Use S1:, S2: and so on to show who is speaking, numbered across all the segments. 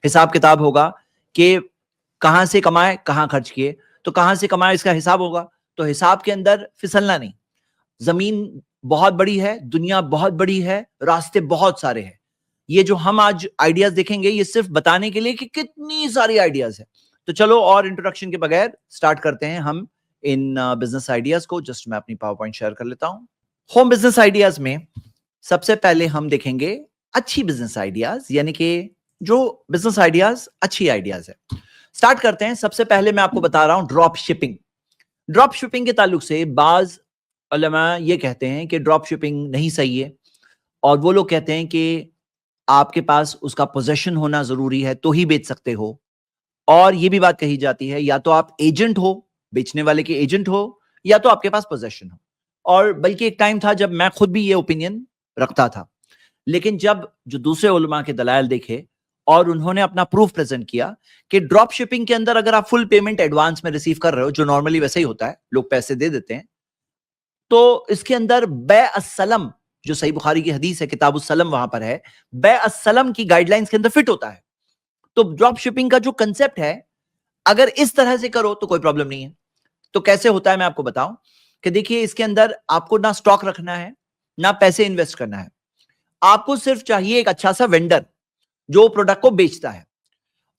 S1: हिसाब किताब होगा कि कहां से कमाए कहां खर्च किए, तो कहां से कमाए इसका हिसाब होगा। तो हिसाब के अंदर फिसलना नहीं। जमीन बहुत बड़ी है, दुनिया बहुत बड़ी है, रास्ते बहुत सारे हैं। ये जो हम आज आइडियाज देखेंगे ये सिर्फ बताने के लिए कि कितनी सारी आइडियाज है। तो चलो और इंट्रोडक्शन के बगैर स्टार्ट करते हैं हम इन बिजनेस आइडियाज को। जस्ट मैं अपनी पावर पॉइंट शेयर कर लेता हूं। होम बिजनेस आइडियाज में सबसे पहले हम देखेंगे अच्छी बिजनेस आइडियाज, यानी कि जो बिजनेस आइडियाज अच्छी आइडियाज है। स्टार्ट करते हैं। सबसे पहले मैं आपको बता रहा हूं ड्रॉप शिपिंग। ड्रॉप शिपिंग के ताल्लुक से बाज उलमा ये कहते हैं कि ड्रॉप शिपिंग नहीं सही है, और वो लोग कहते हैं कि आपके पास उसका पोजेशन होना जरूरी है तो ही बेच सकते हो। और ये भी बात कही जाती है या तो आप एजेंट हो, बेचने वाले के एजेंट हो, या तो आपके पास पोजेशन हो। और बल्कि एक टाइम था जब मैं खुद भी ये ओपिनियन रखता था, लेकिन जब जो दूसरे उलमा के दलाइल देखे और उन्होंने अपना प्रूफ प्रेजेंट किया कि ड्रॉप शिपिंग के अंदर अगर आप फुल पेमेंट एडवांस में रिसीव कर रहे हो, जो नॉर्मली वैसे ही होता है, लोग पैसे दे देते हैं, तो इसके अंदर बै-अस-सलम, जो सही बुखारी की हदीस है, किताबुस-सलम वहां पर है, बै-अस-सलम की गाइडलाइंस के अंदर फिट होता है। तो ड्रॉप शिपिंग का जो कंसेप्ट है, अगर इस तरह से करो तो कोई प्रॉब्लम नहीं है। तो कैसे होता है मैं आपको बताऊं कि देखिए, इसके अंदर आपको ना स्टॉक रखना है, ना पैसे इन्वेस्ट करना है। आपको सिर्फ चाहिए एक अच्छा सा वेंडर जो प्रोडक्ट को बेचता है।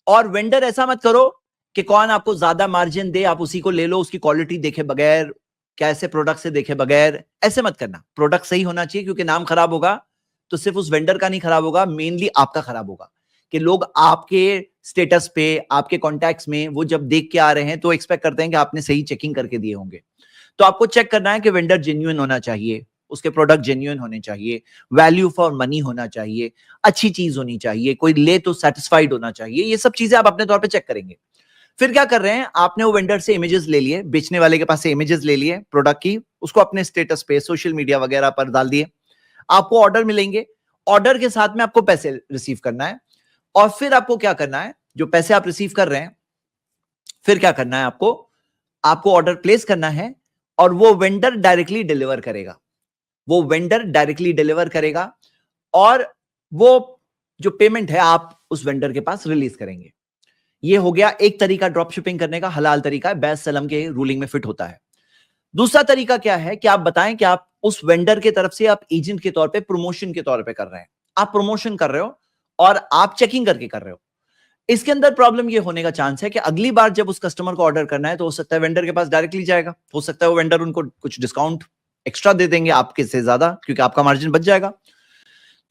S1: और वेंडर ऐसा मत करो कि कौन आपको ज्यादा मार्जिन दे आप उसी को ले लो, उसकी क्वालिटी देखे बगैर, कैसे प्रोडक्ट से देखे बगैर। ऐसे मत करना। प्रोडक्ट सही होना चाहिए, क्योंकि नाम खराब होगा तो सिर्फ उस वेंडर का नहीं खराब होगा, मेनली आपका खराब होगा। कि लोग आपके स्टेटस पे, आपके कॉन्टैक्ट्स में वो जब देख के आ रहे हैं तो एक्सपेक्ट करते हैं कि आपने सही चेकिंग करके दिए होंगे। तो आपको चेक करना है कि वेंडर जेन्युइन होना चाहिए, उसके प्रोडक्ट जेन्युइन होने चाहिए, वैल्यू फॉर मनी होना चाहिए, अच्छी चीज होनी चाहिए, कोई ले तो सेटिस्फाइड होना चाहिए। ये सब चीजें आप अपने तौर पे चेक करेंगे। फिर क्या कर रहे हैं, आपने वो वेंडर से इमेजेस ले लिए, बेचने वाले के पास से इमेजेस ले लिए प्रोडक्ट की, उसको अपने स्टेटस पे, सोशल मीडिया वगैरह पर डाल दिए। आपको ऑर्डर मिलेंगे, ऑर्डर के साथ में आपको पैसे रिसीव करना है। और फिर आपको क्या करना है, जो पैसे आप रिसीव कर रहे हैं, फिर क्या करना है आपको, आपको ऑर्डर प्लेस करना है और वो वेंडर डायरेक्टली डिलीवर करेगा। वो वेंडर डायरेक्टली डिलीवर करेगा और वो जो पेमेंट है आप उस वेंडर के पास रिलीज करेंगे। ये हो गया एक तरीका ड्रॉप शिपिंग करने का, हलाल तरीका है, बैस सलम के रूलिंग में फिट होता है। दूसरा तरीका क्या है कि आप बताएं कि आप उस वेंडर के तरफ से आप एजेंट के तौर पे, प्रमोशन के तौर पे कर रहे हैं। आप प्रमोशन कर रहे हो और आप चेकिंग करके कर रहे हो। इसके अंदर प्रॉब्लम ये होने का चांस है कि अगली बार जब उस कस्टमर को ऑर्डर करना है तो हो सकता है वेंडर के पास डायरेक्टली जाएगा, हो सकता है वो वेंडर उनको कुछ डिस्काउंट एक्स्ट्रा दे देंगे आपके से ज्यादा, क्योंकि आपका मार्जिन बच जाएगा।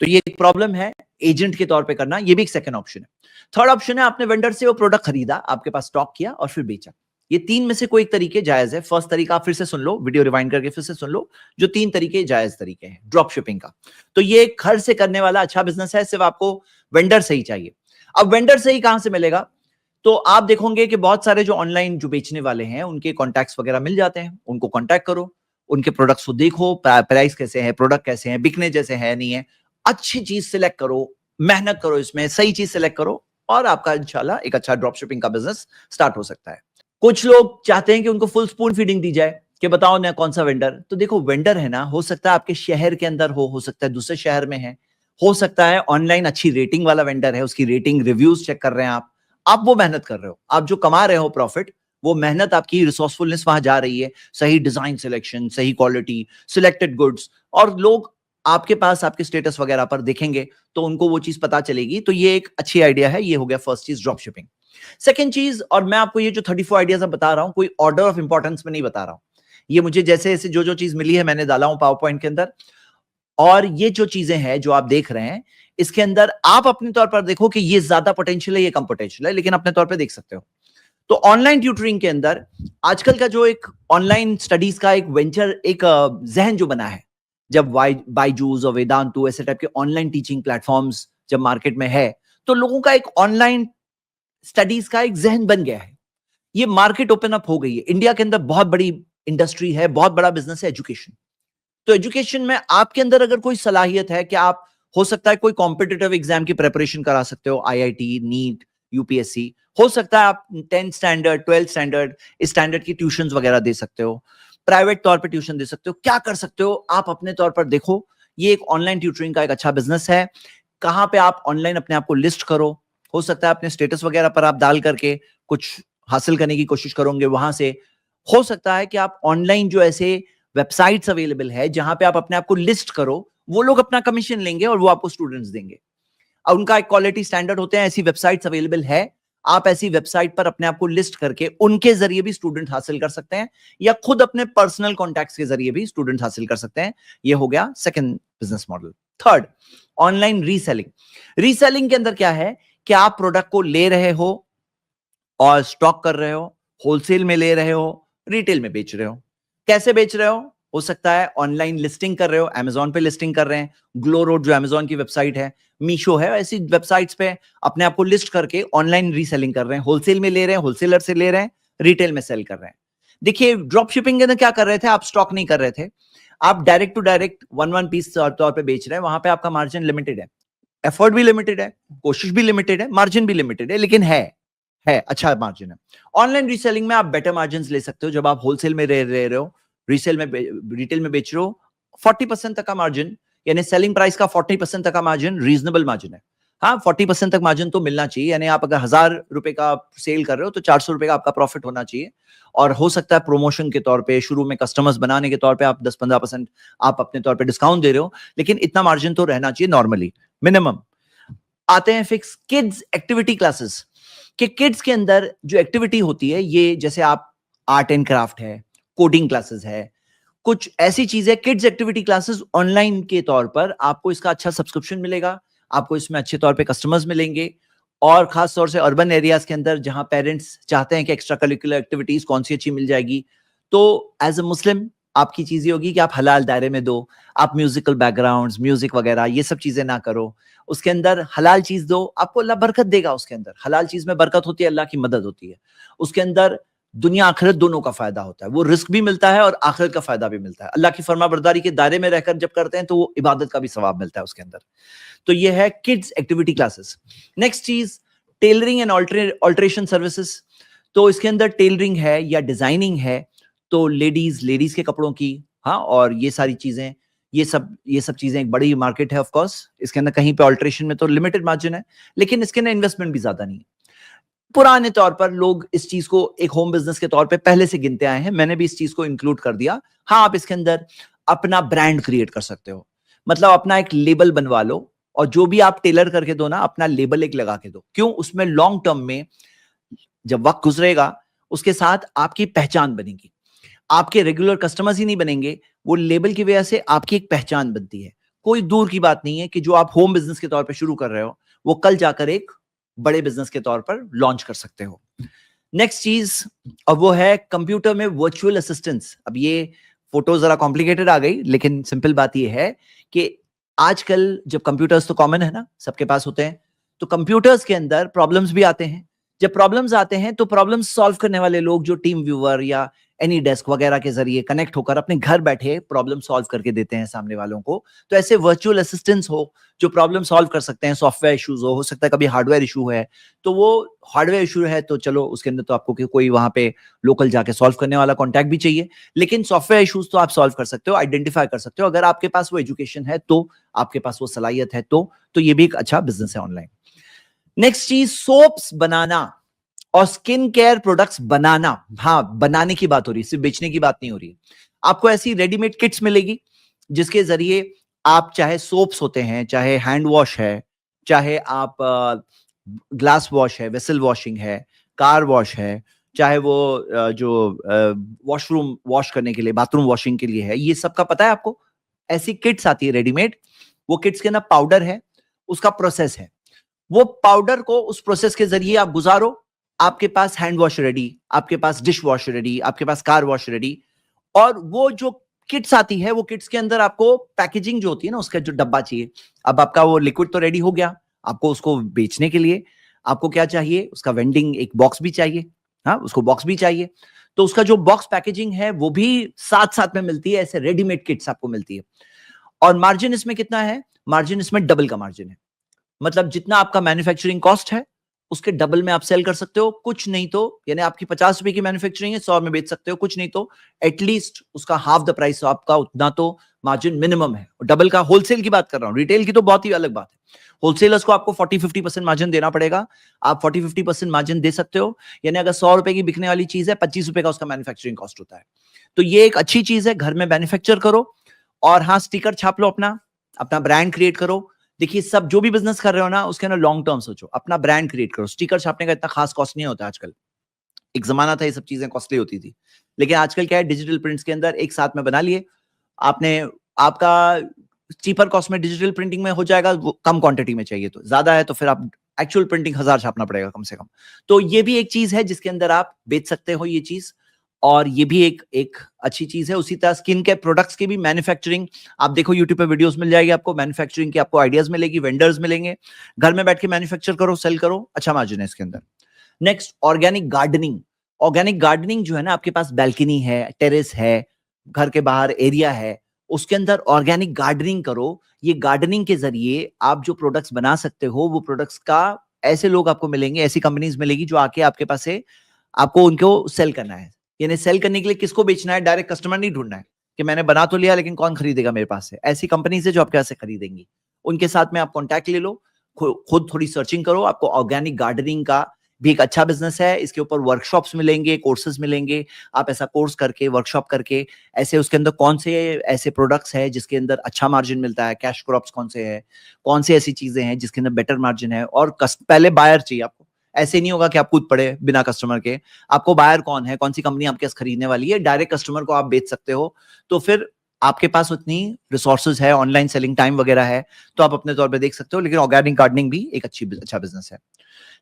S1: तो ये एक प्रॉब्लम है एजेंट के तौर पे करना, ये भी एक सेकंड ऑप्शन है। थर्ड ऑप्शन है, आपने वेंडर से वो प्रोडक्ट खरीदा, आपके पास स्टॉक किया और फिर बेचा। ये तीन में से कोई एक तरीके जायज है। फर्स्ट तरीका आप फिर से सुन लो, वीडियो रिवाइंड करके फिर से सुन लो, जो तीन तरीके जायज तरीके हैं ड्रॉप शिपिंग का। तो ये एक घर से करने वाला अच्छा बिजनेस है, सिर्फ आपको वेंडर सही चाहिए। अब वेंडर सही कहां से मिलेगा, तो आप देखोगे कि बहुत सारे जो ऑनलाइन जो बेचने वाले हैं उनके कॉन्टैक्ट्स वगैरह मिल जाते हैं, उनको कॉन्टैक्ट करो, उनके प्रोडक्ट्स को देखो, प्राइस कैसे है, प्रोडक्ट कैसे हैं, बिकने जैसे है नहीं है, अच्छी चीज सिलेक्ट करो, मेहनत करो, इसमें सही चीज सिलेक्ट करो और आपका इंशाल्लाह एक अच्छा ड्रॉप शिपिंग का बिजनेस स्टार्ट हो सकता है। कुछ लोग चाहते हैं कि उनको फुल स्पून फीडिंग दी जाए कि बताओ ना कौन सा वेंडर। तो देखो, वेंडर है ना, हो सकता है आपके शहर के अंदर हो सकता है दूसरे शहर में है, हो सकता है ऑनलाइन अच्छी रेटिंग वाला वेंडर है, उसकी रेटिंग रिव्यूज चेक कर रहे हैं आप वो मेहनत कर रहे हो, आप जो कमा रहे हो प्रॉफिट, वो मेहनत आपकी रिसोर्सफुलनेस वहां जा रही है, सही डिजाइन सिलेक्शन, सही क्वालिटी, सिलेक्टेड गुड्स, और लोग आपके पास आपके स्टेटस वगैरह पर देखेंगे तो उनको वो चीज पता चलेगी। तो ये एक अच्छी आइडिया है। ये हो गया फर्स्ट चीज, ड्रॉप शिपिंग। सेकंड चीज, और मैं आपको ये जो 34 आइडियाज बता रहा हूं, कोई ऑर्डर ऑफ इंपॉर्टेंस में नहीं बता रहा हूं, ये मुझे जैसे जैसे जो चीज मिली है मैंने डाला हूं पावर पॉइंट के अंदर। और ये जो चीजें हैं जो आप देख रहे हैं, इसके अंदर आप अपने तौर पर देखो कि ये ज्यादा पोटेंशियल है, ये कम पोटेंशियल है, लेकिन अपने तौर पर देख सकते हो। तो ऑनलाइन ट्यूटरिंग के अंदर आजकल का जो एक ऑनलाइन स्टडीज का एक वेंचर, एक जहन जो बना है, जब बायजूस और वेदांतु ऐसे टाइप के ऑनलाइन टीचिंग प्लेटफॉर्म्स जब मार्केट में है, तो लोगों का एक ऑनलाइन स्टडीज का एक जहन बन गया है। ये मार्केट ओपन अप हो गई है। इंडिया के अंदर बहुत बड़ी इंडस्ट्री है, बहुत बड़ा बिजनेस है एजुकेशन। तो एजुकेशन में आपके अंदर अगर कोई सलाहियत है कि आप, हो सकता है कोई कॉम्पिटिटिव एग्जाम की प्रिपरेशन करा सकते हो, आईआईटी, नीट, यूपीएससी, हो सकता है आप 10th standard, 12th standard, standard की ट्यूशंस वगैरह दे सकते हो, प्राइवेट तौर पे ट्यूशन दे सकते हो, क्या कर सकते हो आप अपने तौर पर देखो। ये एक ऑनलाइन ट्यूटरिंग का एक अच्छा बिजनेस है। कहां पे आप ऑनलाइन अपने आप को लिस्ट करो, हो सकता है अपने स्टेटस वगैरह पर आप डाल करके कुछ हासिल करने की कोशिश करोगे वहां से। हो सकता है कि आप ऑनलाइन जो ऐसे वेबसाइट्स अवेलेबल है जहां पे आप अपने आप को लिस्ट करो, वो लोग अपना कमीशन लेंगे और वो आपको स्टूडेंट्स देंगे। और उनका एक क्वालिटी स्टैंडर्ड होते हैं, ऐसी वेबसाइट्स अवेलेबल है। आप ऐसी वेबसाइट पर अपने आप को लिस्ट करके उनके जरिए भी स्टूडेंट हासिल कर सकते हैं, या खुद अपने पर्सनल कॉन्टैक्ट्स के जरिए भी स्टूडेंट हासिल कर सकते हैं। ये हो गया second business model. Third, online reselling. Reselling के अंदर क्या है कि आप प्रोडक्ट को ले रहे हो और स्टॉक कर रहे हो, होलसेल में ले रहे हो, रिटेल में बेच रहे हो। कैसे बेच रहे हो सकता है ऑनलाइन लिस्टिंग कर रहे हो, अमेजॉन पे लिस्टिंग कर रहे हैं, ग्लो रोड जो अमेजॉन की वेबसाइट है, मीशो है, ऐसी वेबसाइट्स पे अपने आप को लिस्ट करके ऑनलाइन रीसेलिंग कर रहे हैं, होलसेल में ले रहे हैं, होलसेलर से ले रहे हैं, रिटेल में सेल कर रहे हैं। देखिए ड्रॉप शिपिंग के अंदर क्या कर रहे थे, आप स्टॉक नहीं कर रहे थे, आप direct to direct one piece तौर पे बेच रहे हैं। वहां पे आपका मार्जिन लिमिटेड है, एफर्ट भी लिमिटेड है, कोशिश भी लिमिटेड है, मार्जिन भी लिमिटेड है, लेकिन है अच्छा मार्जिन है। ऑनलाइन रीसेलिंग में आप बेटर मार्जिन ले सकते हो। जब आप होलसेल में रह रहे हो, रीसेल में रिटेल में बेच रहे हो, 40% तक का मार्जिन, यानी सेलिंग प्राइस का 40% तक का मार्जिन रीजनेबल मार्जिन है। हाँ, 40% तक मार्जिन तो मिलना चाहिए, यानी आप अगर 1000 रुपए का सेल कर रहे हो तो 400 रुपए का आपका प्रॉफिट होना चाहिए। और हो सकता है प्रमोशन के तौर पे, शुरू में कस्टमर्स बनाने के तौर पे आप 10-15% आप अपने तौर पे डिस्काउंट दे रहे हो, लेकिन इतना मार्जिन तो रहना चाहिए नॉर्मली, मिनिमम। आते हैं फिक्स किड्स एक्टिविटी क्लासेस। कि किड्स के अंदर जो एक्टिविटी होती है, ये जैसे आप आर्ट एंड क्राफ्ट है, कोडिंग क्लासेस है, कुछ ऐसी चीजें, किड्स एक्टिविटी क्लासेस ऑनलाइन के तौर पर आपको इसका अच्छा सब्सक्रिप्शन मिलेगा, आपको इसमें अच्छे तौर पे कस्टमर्स मिलेंगे। और खास तौर से अर्बन एरियाज के अंदर जहां पेरेंट्स चाहते हैं कि एक्स्ट्रा करिकुलर एक्टिविटीज कौन सी अच्छी मिल जाएगी, तो एज अ मुस्लिम आपकी चीज ये होगी कि आप हलाल दायरे में दो, आप म्यूजिकल बैकग्राउंड्स, म्यूजिक वगैरह ये सब चीजें ना करो, उसके अंदर हलाल चीज दो, आपको अल्लाह बरकत देगा। उसके अंदर हलाल चीज में बरकत होती है, अल्लाह की मदद होती है। उसके अंदर दुनिया आखिरत दोनों का फायदा होता है, वो रिस्क भी मिलता है और आखिरत का फायदा भी मिलता है। अल्लाह की फरमाबरदारी के दायरे में रहकर जब करते हैं तो वो इबादत का भी सवाब मिलता है उसके अंदर। तो ये है किड्स एक्टिविटी क्लासेस। नेक्स्ट चीज, टेलरिंग एंड ऑल्ट्रेशन सर्विसेज। तो इसके अंदर टेलरिंग है या डिजाइनिंग है, तो लेडीज के कपड़ों की, हाँ, और ये सारी चीजें, ये सब चीजें एक बड़ी मार्केट है ऑफ कोर्स। इसके अंदर कहीं पे ऑल्ट्रेशन में तो लिमिटेड मार्जिन है, लेकिन इसके अंदर इन्वेस्टमेंट भी ज्यादा नहीं है। पुराने तौर पर लोग इस चीज को एक होम बिजनेस के तौर पे पहले से गिनते आए हैं, मैंने भी इस चीज को इंक्लूड कर दिया। हाँ, आप इसके अंदर अपना ब्रांड क्रिएट कर सकते हो, मतलब अपना एक लेबल बनवा लो, और जो भी आप टेलर करके दो ना, अपना लेबल एक लगा के दो। क्यों? उसमें लॉन्ग टर्म में जब वक्त गुजरेगा उसके साथ आपकी पहचान बनेगी। आपके रेगुलर कस्टमर्स ही नहीं बनेंगे, वो लेबल की वजह से आपकी एक पहचान बनती है। कोई दूर की बात नहीं है कि जो आप होम बिजनेस के तौर पे शुरू कर रहे हो, वो कल जाकर एक बड़े बिजनेस के तौर पर लॉन्च कर सकते हो। नेक्स्ट चीज, और वो है कंप्यूटर में वर्चुअल असिस्टेंस। अब ये फोटो जरा कॉम्प्लिकेटेड आ गई, लेकिन सिंपल बात ये है कि आजकल जब कंप्यूटर्स तो कॉमन है ना, सबके पास होते हैं, तो कंप्यूटर्स के अंदर प्रॉब्लम्स भी आते हैं। जब प्रॉब्लम्स आते हैं तो प्रॉब्लम्स सॉल्व करने वाले लोग जो टीम व्यूअर या एनी डेस्क वगैरह के जरिए कनेक्ट होकर अपने घर बैठे प्रॉब्लम सॉल्व करके देते हैं सामने वालों को। तो ऐसे वर्चुअल असिस्टेंट्स हो जो प्रॉब्लम सॉल्व कर सकते हैं, सॉफ्टवेयर इश्यूज हो सकता है कभी हार्डवेयर इशू है, तो वो हार्डवेयर इशू है तो चलो उसके अंदर तो आपको कोई वहां पे लोकल जाके सॉल्व करने वाला कॉन्टैक्ट भी चाहिए, लेकिन सॉफ्टवेयर इशूज तो आप सॉल्व कर सकते हो, आइडेंटिफाई कर सकते हो, अगर आपके पास वो एजुकेशन है, तो आपके पास वो सलाहियत है, तो ये भी एक अच्छा बिजनेस है ऑनलाइन। नेक्स्ट चीज, सोप्स बनाना और स्किन केयर प्रोडक्ट्स बनाना। हाँ, बनाने की बात हो रही है, सिर्फ बेचने की बात नहीं हो रही है। आपको ऐसी रेडीमेड किट्स मिलेगी जिसके जरिए आप, चाहे सोप्स होते हैं, चाहे हैंड वॉश है, चाहे आप ग्लास वॉश है, वेसल वॉशिंग है, कार वॉश है, चाहे वो जो वॉशरूम वॉश करने के लिए, बाथरूम वॉशिंग के लिए है, ये सब का पता है आपको। ऐसी किट्स आती है रेडीमेड, वो किट्स के ना पाउडर है, उसका प्रोसेस है, वो पाउडर को उस प्रोसेस के जरिए आप गुजारो, आपके पास हैंड वॉश रेडी, आपके पास डिश वॉश रेडी, आपके पास कार वॉश रेडी। और वो जो किट्स आती है, वो किट्स के अंदर आपको पैकेजिंग जो होती है ना, उसका जो डब्बा चाहिए। अब आपका वो लिक्विड तो रेडी हो गया, आपको उसको बेचने के लिए आपको क्या चाहिए, उसका वेंडिंग एक बॉक्स भी चाहिए, हाँ, उसको बॉक्स भी चाहिए। तो उसका जो बॉक्स पैकेजिंग है वो भी साथ साथ में मिलती है, ऐसे रेडीमेड किट्स आपको मिलती है। और मार्जिन इसमें कितना है? मार्जिन इसमें डबल का मार्जिन है, मतलब जितना आपका मैन्युफैक्चरिंग कॉस्ट है उसके डबल में आप सेल कर सकते हो, कुछ नहीं तो यानी आपकी 50 रुपए की मैन्युफैक्चरिंग है, 100 में बेच सकते हो, कुछ नहीं तो एटलीस्ट उसका हाफ द प्राइस आपका, उतना तो मार्जिन मिनिमम है। डबल का होलसेल की बात कर रहा हूं, रिटेल की तो बहुत ही अलग बात है। होलसेलर्स को आपको 40-50% मार्जिन देना पड़ेगा, आप 40-50% मार्जिन दे सकते हो, यानी अगर 100 रुपए की बिकने वाली चीज है, 25 रुपए का उसका मैन्युफैक्चरिंग कॉस्ट होता है। तो ये एक अच्छी चीज है, घर में मैन्युफैक्चर करो और हाँ स्टिकर छाप लो, अपना अपना ब्रांड क्रिएट करो। देखिए सब जो भी बिजनेस कर रहे हो ना उसके ना लॉन्ग टर्म सोचो, अपना ब्रांड क्रिएट करो। स्टिकर छापने का इतना खास कॉस्ट नहीं होता आजकल, एक जमाना था ये सब चीजें कॉस्टली होती थी, लेकिन आजकल क्या है, डिजिटल प्रिंट्स के अंदर एक साथ में बना लिए आपने, आपका चीपर कॉस्ट में डिजिटल प्रिंटिंग में हो जाएगा, वो कम क्वांटिटी में चाहिए तो ज्यादा है तो फिर आप एक्चुअल प्रिंटिंग 1000 छापना पड़ेगा कम से कम। तो ये भी एक चीज है जिसके अंदर आप बेच सकते हो ये चीज, और ये भी एक एक अच्छी चीज है। उसी तरह स्किन के प्रोडक्ट्स की भी मैन्युफैक्चरिंग आप देखो, यूट्यूब पे वीडियोस मिल जाएगी आपको, मैन्युफैक्चरिंग की आपको आइडियाज मिलेगी, वेंडर्स मिलेंगे, घर में बैठ के मैन्युफैक्चर करो, सेल करो, अच्छा मार्जिन है इसके अंदर। Next, organic gardening. Organic gardening जो है ना, आपके पास बैल्कनी है, टेरेस है, घर के बाहर एरिया है, उसके अंदर ऑर्गेनिक गार्डनिंग करो। ये गार्डनिंग के जरिए आप जो प्रोडक्ट्स बना सकते हो, वो प्रोडक्ट्स का ऐसे लोग आपको मिलेंगे, ऐसी कंपनीज मिलेगी जो आके आपके पास से आपको उनको सेल करना है। यानी सेल करने के लिए किसको बेचना है, डायरेक्ट कस्टमर नहीं ढूंढना है कि मैंने बना तो लिया लेकिन कौन खरीदेगा मेरे पास से। ऐसी कंपनी से जो आपके पास से खरीदेंगी, उनके साथ में आप कॉन्टैक्ट ले लो, खुद थोड़ी सर्चिंग करो। आपको ऑर्गेनिक गार्डनिंग का भी एक अच्छा बिजनेस है, इसके ऊपर वर्कशॉप्स मिलेंगे, कोर्सेज मिलेंगे। आप ऐसा कोर्स करके, वर्कशॉप करके, ऐसे उसके अंदर कौन से ऐसे प्रोडक्ट्स है जिसके अंदर अच्छा मार्जिन मिलता है, कैश क्रॉप्स कौन से है, कौन से ऐसी चीजें हैं जिसके अंदर बेटर मार्जिन है, और पहले बायर चाहिए आपको। ऐसे नहीं होगा कि आप कूद पड़े बिना कस्टमर के, आपको बायर कौन है, कौन सी कंपनी आपके पास खरीदने वाली है, डायरेक्ट कस्टमर को आप बेच सकते हो। तो फिर आपके पास उतनी रिसोर्सेज है, ऑनलाइन सेलिंग टाइम वगैरह है, तो आप अपने तौर पे देख सकते हो। लेकिन ऑर्गेनिक गार्डनिंग भी एक अच्छा बिजनेस है।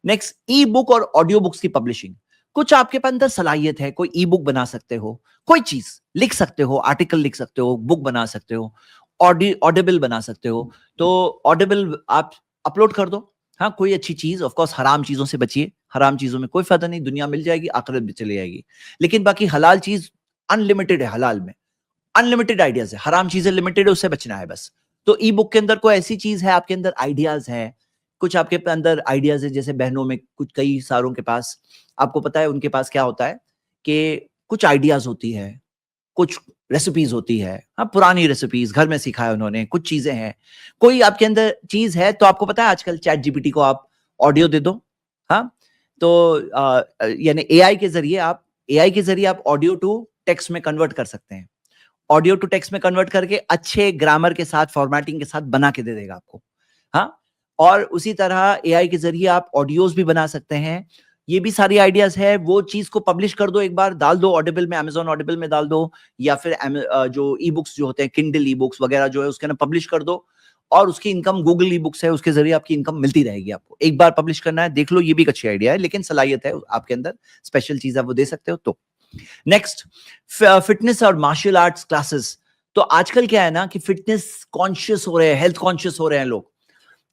S1: नेक्स्ट, ई बुक और ऑडियो बुक्स की पब्लिशिंग। कुछ आपके पास अंदर सलाहियत है, कोई ई बुक बना सकते हो, कोई चीज लिख सकते हो, आर्टिकल लिख सकते हो, बुक बना सकते हो, ऑडिबल बना सकते हो। तो ऑडिबल आप अपलोड कर दो। हाँ, कोई अच्छी चीज, ऑफ कोर्स हराम चीजों से बचिए, हराम चीजों में कोई फायदा नहीं, दुनिया मिल जाएगी, आखिरत भी चली जाएगी। लेकिन बाकी हलाल चीज अनलिमिटेड है, हलाल में अनलिमिटेड आइडियाज है, हराम चीजें लिमिटेड है, उससे बचना है बस। तो ई बुक के अंदर कोई ऐसी चीज है, आपके अंदर आइडियाज है, कुछ आपके अंदर आइडियाज है, जैसे बहनों में कुछ, कई सारों के पास, आपको पता है उनके पास क्या होता है कि कुछ आइडियाज होती है, कुछ रेसिपीज होती है, हाँ पुरानी रेसिपीज घर में सिखाया उन्होंने, कुछ चीजें हैं, कोई आपके अंदर चीज है, तो आपको पता है आजकल चैट जीपीटी को आप ऑडियो दे दो। हाँ, तो यानी एआई के जरिए आप ऑडियो टू टेक्स्ट में कन्वर्ट कर सकते हैं। ऑडियो टू टेक्स्ट में कन्वर्ट करके अच्छे ग्रामर के साथ, फॉर्मेटिंग के साथ बना के दे देगा आपको। हाँ, और उसी तरह एआई के जरिए आप ऑडियोज भी बना सकते हैं। ये भी सारी आइडियाज है। वो चीज को पब्लिश कर दो, एक बार डाल दो ऑडिबल में, अमेजॉन ऑडिबल में डाल दो, या फिर जो ई बुक्स जो होते हैं, किंडल ई बुक्स वगैरह जो है, उसके अंदर पब्लिश कर दो, और उसकी इनकम गूगल ई बुक्स है, उसके जरिए आपकी इनकम मिलती रहेगी। आपको एक बार पब्लिश करना है, देख लो, ये भी एक अच्छी आइडिया है, लेकिन सलाहियत है आपके अंदर, स्पेशल चीज आप वो दे सकते हो। तो नेक्स्ट, फिटनेस और मार्शल आर्ट्स क्लासेस। तो आजकल क्या है ना कि फिटनेस कॉन्शियस हो रहे हैं, हेल्थ कॉन्शियस हो रहे हैं लोग,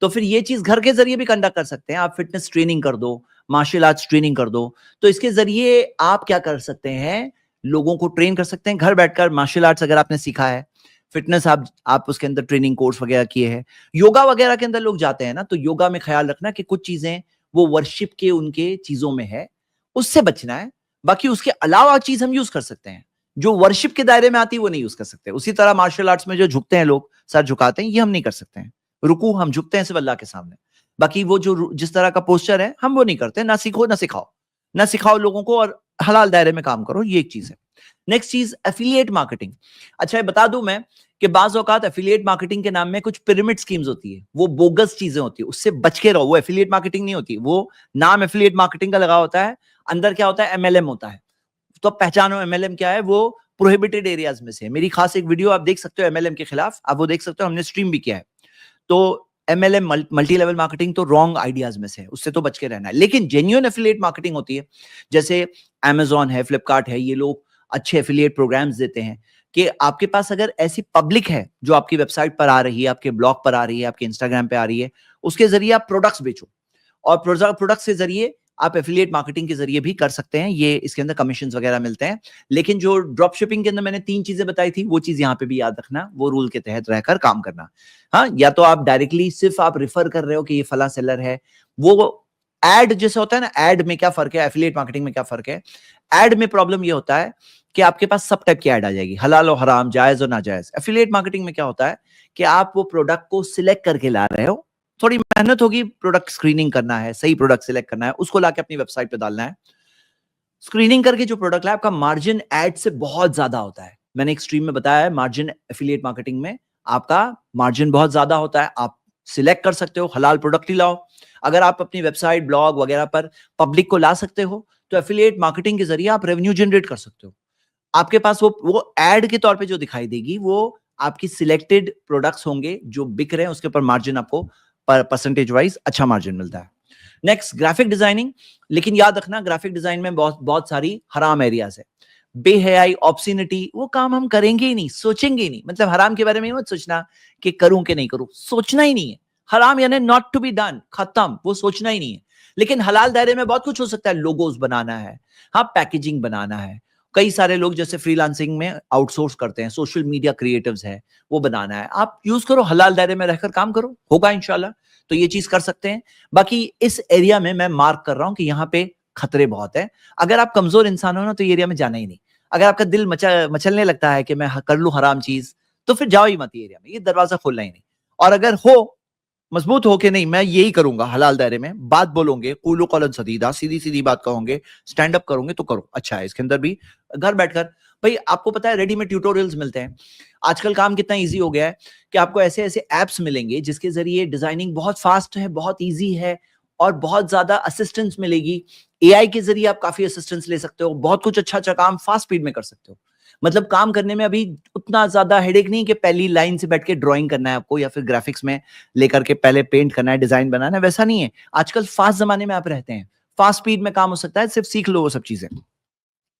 S1: तो फिर ये चीज घर के जरिए भी कंडक्ट कर सकते हैं। आप फिटनेस ट्रेनिंग कर दो, मार्शल आर्ट्स ट्रेनिंग कर दो, तो इसके जरिए आप क्या कर सकते हैं, लोगों को ट्रेन कर सकते हैं घर बैठकर। मार्शल आर्ट्स अगर आपने सीखा है, फिटनेस आप उसके अंदर ट्रेनिंग कोर्स वगैरह किए हैं, योगा वगैरह के अंदर लोग जाते हैं ना, तो योगा में ख्याल रखना कि कुछ चीजें वो वर्शिप के उनके चीजों में है, उससे बचना है। बाकी उसके अलावा चीज हम यूज कर सकते हैं, जो वर्शिप के दायरे में आती है वो नहीं यूज कर सकते। उसी तरह मार्शल आर्ट्स में जो झुकते हैं लोग, सर झुकाते हैं, ये हम नहीं कर सकते हैं। रुकू हम झुकते हैं सिर्फ अल्लाह के सामने, बाकी वो जो जिस तरह का पोस्चर है हम वो नहीं करते। ना सीखो ना सिखाओ, ना सिखाओ लोगों को, और हलाल दायरे में काम करो, ये एक चीज है। नेक्स्ट चीज, एफिलिएट मार्केटिंग। अच्छा, ये बता दूं मैं कि बाज औकात एफिलिएट मार्केटिंग के नाम में कुछ पिरामिड स्कीम्स होती है, वो बोगस चीजें होती है, उससे बच के रहो। वो एफिलिएट मार्केटिंग नहीं होती, वो नाम एफिलिएट मार्केटिंग का लगा होता है, अंदर क्या होता है, एमएलएम होता है। तो अब पहचानो एमएलएम क्या है, वो प्रोहिबिटेड एरियाज में से है। मेरी खास एक वीडियो आप देख सकते हो एमएलएम के खिलाफ, आप वो देख सकते हो, हमने स्ट्रीम भी किया है। तो एमएलएम, मल्टी लेवल मार्केटिंग, तो रॉन्ग आइडियाज में से है, उससे तो बच के रहना है। लेकिन जेन्युइन एफिलिएट मार्केटिंग होती है, जैसे अमेजॉन है, फ्लिपकार्ट है, ये लोग अच्छे एफिलिएट प्रोग्राम्स देते हैं कि आपके पास अगर ऐसी पब्लिक है जो आपकी वेबसाइट पर आ रही है, आपके ब्लॉग पर आ रही है, आपके इंस्टाग्राम पे आ रही है, उसके जरिए आप प्रोडक्ट्स बेचो, और प्रोडक्ट्स के जरिए आप एफिलिएट मार्केटिंग के जरिए भी कर सकते हैं। ये इसके अंदर कमीशंस वगैरह मिलते हैं। लेकिन जो ड्रॉप शिपिंग के अंदर मैंने 3 चीजें बताई थी, वो चीज यहाँ पे भी याद रखना, वो रूल के तहत रहकर काम करना। हाँ, या तो आप डायरेक्टली सिर्फ आप रिफर कर रहे हो कि ये फला सेलर है, वो एड जैसे होता है ना, एड में क्या फर्क है, एफिलिएट मार्केटिंग में क्या फर्क है? एड में प्रॉब्लम ये होता है कि आपके पास सब टाइप की एड आ जाएगी, हलाल और हराम, जायज और नाजायज। एफिलिएट मार्केटिंग में क्या होता है कि आप वो प्रोडक्ट को सिलेक्ट करके ला रहे हो, थोड़ी मेहनत होगी, प्रोडक्ट स्क्रीनिंग करना है, सही प्रोडक्ट सिलेक्ट करना है, उसको लाके अपनी वेबसाइट पे डालना है। स्क्रीनिंग करके जो प्रोडक्ट है, आपका मार्जिन एड से बहुत ज्यादा होता है। मैंने एक स्ट्रीम में बताया है, मार्जिन एफिलिएट मार्केटिंग में आपका मार्जिन बहुत ज्यादा होता है। आप सिलेक्ट कर सकते हो, हलाल प्रोडक्ट ही लाओ। अगर आप अपनी वेबसाइट, ब्लॉग वगैरह पर पब्लिक को ला सकते हो, तो एफिलिएट मार्केटिंग के जरिए आप रेवेन्यू जनरेट कर सकते हो। आपके पास वो एड के तौर पे जो दिखाई देगी, वो आपकी सिलेक्टेड प्रोडक्ट्स होंगे जो बिक रहे हैं, उसके ऊपर मार्जिन आपको परसेंटेज वाइज अच्छा मार्जिन मिलता है। Next, graphic designing. लेकिन याद रखना, ग्राफिक डिजाइन में बहुत बहुत सारी हराम एरियाज है। बेहयाई, ऑब्सिनिटी, वो काम हम करेंगे ही नहीं, सोचेंगे ही नहीं। मतलब हराम के बारे में मत सोचना कि करूं कि नहीं करूं, सोचना ही नहीं है। हराम यानी नॉट टू बी डन, खत्म, वो सोचना ही नहीं है। लेकिन हलाल दायरे में बहुत कुछ हो सकता है। लोगोज बनाना है, हाँ, पैकेजिंग बनाना है। कई सारे लोग जैसे फ्रीलांसिंग में आउटसोर्स करते हैं, सोशल मीडिया क्रिएटिव्स हैं, वो बनाना है। आप यूज करो, हलाल दायरे में रहकर काम करो, होगा इंशाल्लाह। तो ये चीज कर सकते हैं। बाकी इस एरिया में मैं मार्क कर रहा हूं कि यहाँ पे खतरे बहुत है। अगर आप कमजोर इंसान हो ना, तो ये एरिया में जाना ही नहीं। अगर आपका दिल मचलने लगता है कि मैं कर लूं हराम चीज, तो फिर जाओ ही मत ये एरिया में, ये दरवाजा खोलना ही नहीं। और अगर हो मजबूत हो के नहीं मैं यही करूंगा हलाल दायरे में, बात बोलोगे, कूलो कौलन सदीदा, सीधी सीधी बात कहोगे, स्टैंड अप करोगे, तो करो। अच्छा है, इसके अंदर भी घर बैठकर, भाई आपको पता है रेडीमेड ट्यूटोरियल्स मिलते हैं। आजकल काम कितना इजी हो गया है कि आपको ऐसे ऐसे एप्स मिलेंगे जिसके जरिए डिजाइनिंग बहुत फास्ट है, बहुत इजी है, और बहुत ज्यादा असिस्टेंस मिलेगी। एआई के जरिए आप काफी असिस्टेंस ले सकते हो, बहुत कुछ अच्छा अच्छा काम फास्ट स्पीड में कर सकते हो। मतलब काम करने में अभी उतना ज्यादा हेडेक नहीं कि पहली लाइन से बैठ के ड्राइंग करना है आपको, या फिर ग्राफिक्स में लेकर के पहले पेंट करना है, डिजाइन बनाना है, वैसा नहीं है। आजकल फास्ट जमाने में आप रहते हैं, फास्ट स्पीड में काम हो सकता है, सिर्फ सीख लो वो सब चीजें।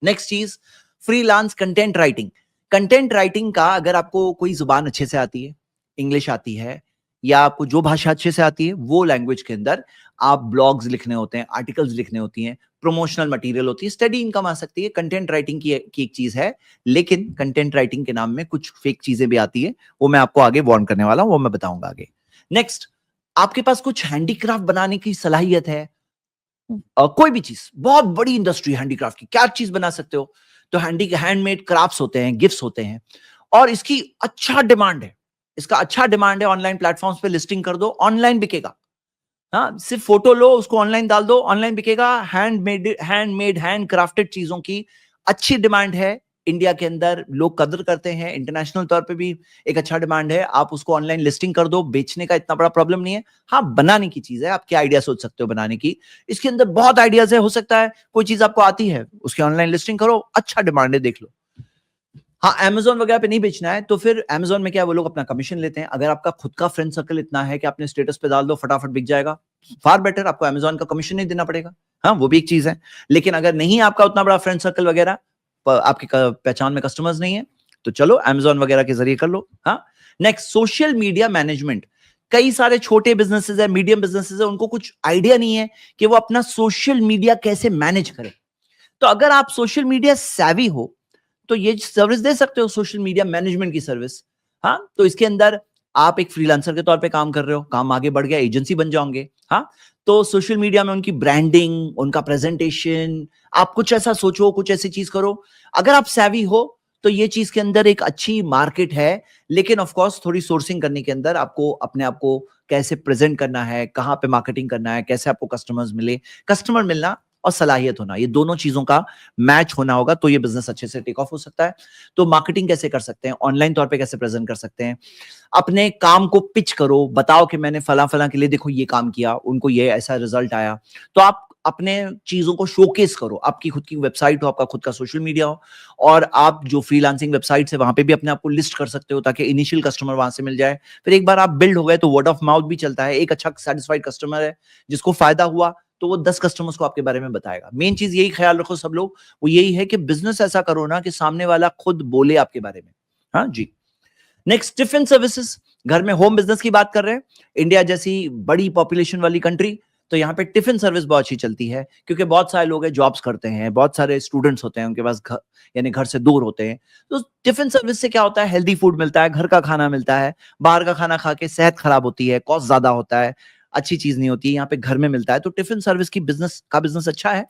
S1: नेक्स्ट चीज, freelance content writing. Content writing का अगर आपको कोई जुबान अच्छे से आती है, इंग्लिश आती है, या आपको जो भाषा अच्छे से आती है, वो लैंग्वेज के अंदर आप ब्लॉग्स लिखने होते हैं, आर्टिकल्स लिखने होती हैं, प्रमोशनल मटेरियल होती है, स्टडी इनकम आ सकती है। कंटेंट राइटिंग की एक चीज है। लेकिन कंटेंट राइटिंग के नाम में कुछ फेक चीजें भी आती है, वो मैं आपको आगे वार्न करने वाला हूं, वो मैं बताऊंगा आगे। नेक्स्ट, आपके पास कुछ हैंडीक्राफ्ट बनाने की सलाहियत है, कोई भी चीज, बहुत बड़ी इंडस्ट्री हैंडीक्राफ्ट की, क्या चीज बना सकते हो। तो हैंडमेड क्राफ्ट्स होते हैं, गिफ्ट्स होते हैं, और इसकी अच्छा डिमांड है। इसका अच्छा डिमांड है, ऑनलाइन प्लेटफॉर्म्स पे लिस्टिंग कर दो, ऑनलाइन बिकेगा। हाँ, सिर्फ फोटो लो, उसको ऑनलाइन डाल दो, ऑनलाइन बिकेगा। हैंडमेड हैंड क्राफ्टेड चीजों की अच्छी डिमांड है। इंडिया के अंदर लोग कदर करते हैं, इंटरनेशनल तौर पे भी एक अच्छा डिमांड है। आप उसको ऑनलाइन लिस्टिंग कर दो, बेचने का इतना बड़ा प्रॉब्लम नहीं है। हाँ, बनाने की चीज है, आप क्या आइडिया सोच सकते हो बनाने की, इसके अंदर बहुत आइडियाज है। हो सकता है कोई चीज आपको आती है, उसकी ऑनलाइन लिस्टिंग करो, अच्छा डिमांड है, देख लो। हाँ, अमेजोन वगैरह पे नहीं बेचना है, तो फिर अमेजोन में क्या, वो लोग अपना कमीशन लेते हैं। अगर आपका खुद का फ्रेंड सर्कल इतना है कि आपने स्टेटस पे डाल दो, फटाफट बिक जाएगा, फार बेटर, आपको अमेजोन का कमीशन नहीं देना पड़ेगा। हाँ, वो भी एक चीज है। लेकिन अगर नहीं आपका उतना बड़ा फ्रेंड सर्कल वगैरह, आपकी पहचान में कस्टमर्स नहीं है, तो चलो अमेजोन वगैरह के जरिए कर लो। हाँ, नेक्स्ट, सोशल मीडिया मैनेजमेंट। कई सारे छोटे बिजनेसेस है, मीडियम बिजनेसेस है, उनको कुछ आइडिया नहीं है कि वो अपना सोशल मीडिया कैसे मैनेज करें। तो अगर आप सोशल मीडिया savvy हो, तो ये सर्विस दे सकते हो, सोशल मीडिया मैनेजमेंट की सर्विस। हाँ, तो इसके अंदर आप एक फ्रीलांसर के तौर पे काम कर रहे हो, काम आगे बढ़ गया, एजेंसी बन जाओगे। हाँ, तो सोशल मीडिया में उनकी ब्रांडिंग, उनका प्रेजेंटेशन, आप कुछ ऐसा सोचो, कुछ ऐसी चीज करो। अगर आप savvy हो, तो ये चीज के अंदर एक अच्छी मार्केट है। लेकिन ऑफ कोर्स थोड़ी सोर्सिंग करने के अंदर आपको अपने आप को कैसे प्रेजेंट करना है, कहाँ पे मार्केटिंग करना है, कैसे आपको कस्टमर्स मिले, कस्टमर मिलना और सलाहियत होना, ये दोनों चीजों का मैच होना होगा, तो ये बिजनेस अच्छे से टेक ऑफ हो सकता है। तो मार्केटिंग कैसे कर सकते हैं, ऑनलाइन तौर पे कैसे प्रेजेंट कर सकते हैं, अपने काम को पिच करो, बताओ कि मैंने फला फला के लिए देखो ये काम किया, उनको ये ऐसा रिजल्ट आया। तो आप अपने चीजों को शोकेस करो, आपकी खुद की वेबसाइट हो, आपका खुद का सोशल मीडिया हो, और आप जो फ्रीलांसिंग वेबसाइट है वहां पे भी अपने आप को लिस्ट कर सकते हो, ताकि इनिशियल कस्टमर वहां से मिल जाए। फिर एक बार आप बिल्ड हो गए तो वर्ड ऑफ माउथ भी चलता है। एक अच्छा सेटिस्फाइड कस्टमर है जिसको फायदा हुआ, तो वो 10 कस्टमर्स को आपके बारे में बताएगा। मेन चीज यही ख्याल रखो सब लोग, वो यही है कि बिजनेस ऐसा करो ना कि सामने वाला खुद बोले आपके बारे में। हाँ जी। Next, tiffin services. घर में होम बिजनेस की बात कर रहे हैं, इंडिया जैसी बड़ी पॉपुलेशन वाली कंट्री, तो यहाँ पे टिफिन सर्विस बहुत अच्छी चलती है, क्योंकि बहुत सारे लोग हैं जॉब्स करते हैं, बहुत सारे स्टूडेंट्स होते हैं, उनके पास घर, यानी घर से दूर होते हैं। तो टिफिन सर्विस से क्या होता है, हेल्दी फूड मिलता है, घर का खाना मिलता है। बाहर का खाना खा के सेहत खराब होती है, कॉस्ट ज्यादा होता है, अच्छी चीज नहीं होती है, यहाँ पे घर में मिलता है। तो टिफिन सर्विस की बिजनेस अच्छा है